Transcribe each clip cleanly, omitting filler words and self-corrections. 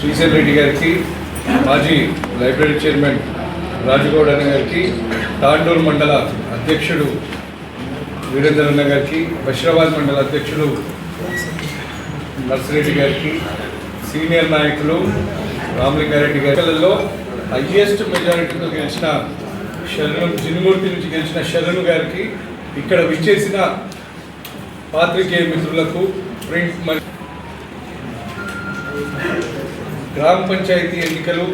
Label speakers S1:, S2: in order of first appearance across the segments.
S1: శ్రీశైల్ రెడ్డి గారికి, మాజీ library chairman Rajagoud అన్న గారికి, తాండూరు మండల అధ్యక్షుడు వీరేందర్ అన్న గారికి, బషీరాబాద్ మండల అధ్యక్షుడు నర్సిరెడ్డి గారికి, సీనియర్ నాయకులు రామలింగారెడ్డి గారిలో హైయెస్ట్ మెజారిటీతో గెలిచిన శరణు జినుమూర్తి నుంచి గెలిచిన శరణు గారికి, ఇక్కడ విచ్చేసిన పాత్రికేయ మిత్రులకు, ప్రింట్ మరియు గ్రామ పంచాయతీ ఎన్నికలు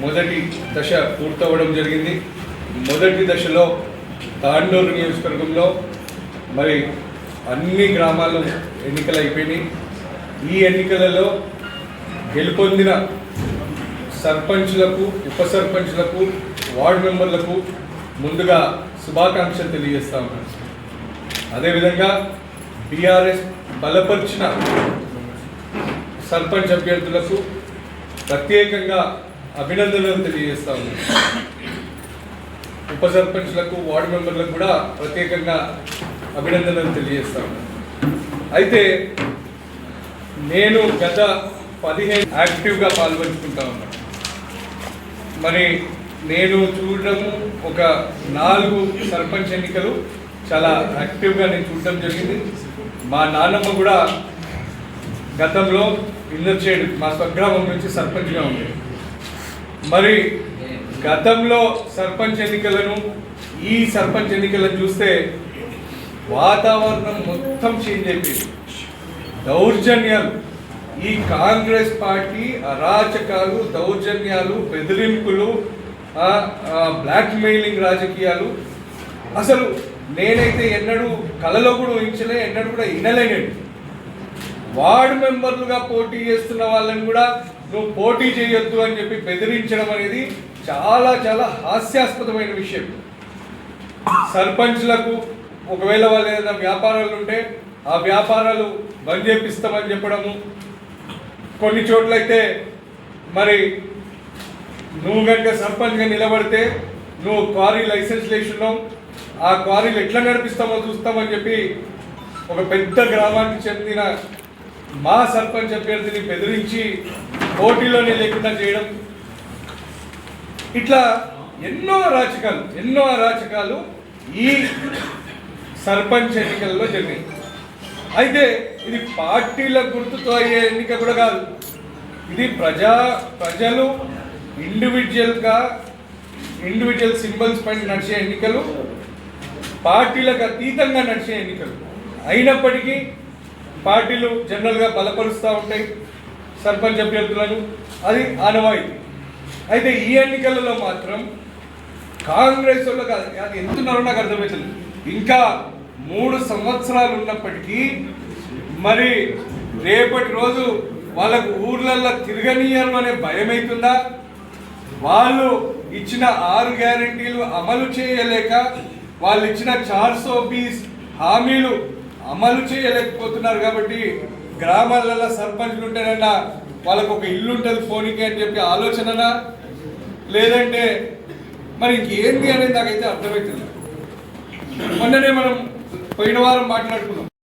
S1: మొదటి దశ పూర్తవడం జరిగింది. మొదటి దశలో తాండూరు నియోజకవర్గంలో మరి అన్ని గ్రామాల్లో ఎన్నికలు అయిపోయినాయి. ఈ ఎన్నికలలో గెలుపొందిన సర్పంచ్లకు, ఉప సర్పంచ్లకు, వార్డు మెంబర్లకు ముందుగా శుభాకాంక్షలు తెలియజేస్తా ఉన్నాను. అదేవిధంగా బీఆర్ఎస్ బలపరిచిన సర్పంచ్ అభ్యర్థులకు ప్రత్యేకంగా అభినందనలు తెలియజేస్తా ఉన్నాను. ఉప సర్పంచ్లకు, వార్డు మెంబర్లకు కూడా ప్రత్యేకంగా అభినందనలు తెలియజేస్తా ఉన్నాను. అయితే నేను గత 15 యాక్టివ్గా పాల్గొంచుకుంటా ఉన్నాను. మరి నేను చూడడము ఒక 4 సర్పంచ్ ఎన్నికలు చాలా యాక్టివ్గా నేను చూడటం జరిగింది. మా నాన్నమ్మ కూడా గతంలో ఇందర్చేడు మా స్వగ్రామం నుంచి సర్పంచ్గా ఉండేది. మరి గతంలో సర్పంచ్ ఎన్నికలను, ఈ సర్పంచ్ ఎన్నికలను చూస్తే వాతావరణం మొత్తం చేంజ్ అయిపోయింది. దౌర్జన్యాలు, ఈ కాంగ్రెస్ పార్టీ అరాచకాలు, దౌర్జన్యాలు, బెదిరింపులు, బ్లాక్మెయిలింగ్ రాజకీయాలు అసలు నేనైతే ఎన్నడూ కలలో కూడా ఊహించలే, ఎన్నడూ కూడా వినలేనండి. వార్డు మెంబర్లుగా పోటీ చేస్తున్న వాళ్ళని కూడా నువ్వు పోటీ చేయొద్దు అని చెప్పి బెదిరించడం అనేది చాలా చాలా హాస్యాస్పదమైన విషయం. సర్పంచ్లకు ఒకవేళ వాళ్ళు ఏదైనా వ్యాపారాలు ఉంటే ఆ వ్యాపారాలు బంద్ చేపిస్తామని చెప్పడము, కొన్ని చోట్లయితే మరి నువ్వు కనుక సర్పంచ్గా నిలబడితే నువ్వు క్వారీ లైసెన్స్ లేచున్నావు, ఆ క్వారీలు ఎట్లా నడిపిస్తామో చూస్తామని చెప్పి ఒక పెద్ద గ్రామానికి చెందిన మా సర్పంచ్ అభ్యర్థిని బెదిరించి పోటీలోనే లేకుండా చేయడం, ఇట్లా ఎన్నో అరాచకాలు ఈ సర్పంచ్ ఎన్నికల్లో జరిగాయి. అయితే ఇది పార్టీల గుర్తుతో అయ్యే ఎన్నిక కూడా కాదు. ఇది ప్రజలు ఇండివిజువల్ సింబల్స్ పైన నడిచే ఎన్నికలు, పార్టీలకు అతీతంగా నడిచే ఎన్నికలు. అయినప్పటికీ పార్టీలు జనరల్గా బలపరుస్తూ ఉంటాయి సర్పంచ్ అభ్యర్థులను, అది ఆనవాయితీ. అయితే ఈ ఎన్నికలలో మాత్రం కాంగ్రెస్ వాళ్ళకి అది ఎంతున్నారో నాకు అర్థమవుతుంది. ఇంకా 3 సంవత్సరాలు ఉన్నప్పటికీ మరి రేపటి రోజు వాళ్ళకు ఊర్లల్లో తిరగనీయరు అనే భయం అవుతుందా? వాళ్ళు ఇచ్చిన 6 గ్యారెంటీలు అమలు చేయలేక, వాళ్ళు ఇచ్చిన 420 హామీలు అమలు చేయలేకపోతున్నారు. కాబట్టి గ్రామాలలో సర్పంచ్లు ఉంటేనన్నా వాళ్ళకు ఒక ఇల్లు ఉంటుంది ఫోన్కి అని చెప్పి ఆలోచననా, లేదంటే మరి ఇంకేంది అనేది నాకైతే అర్థమవుతుంది. మొన్ననే మనం పోయిన వారం మాట్లాడుకున్నాం.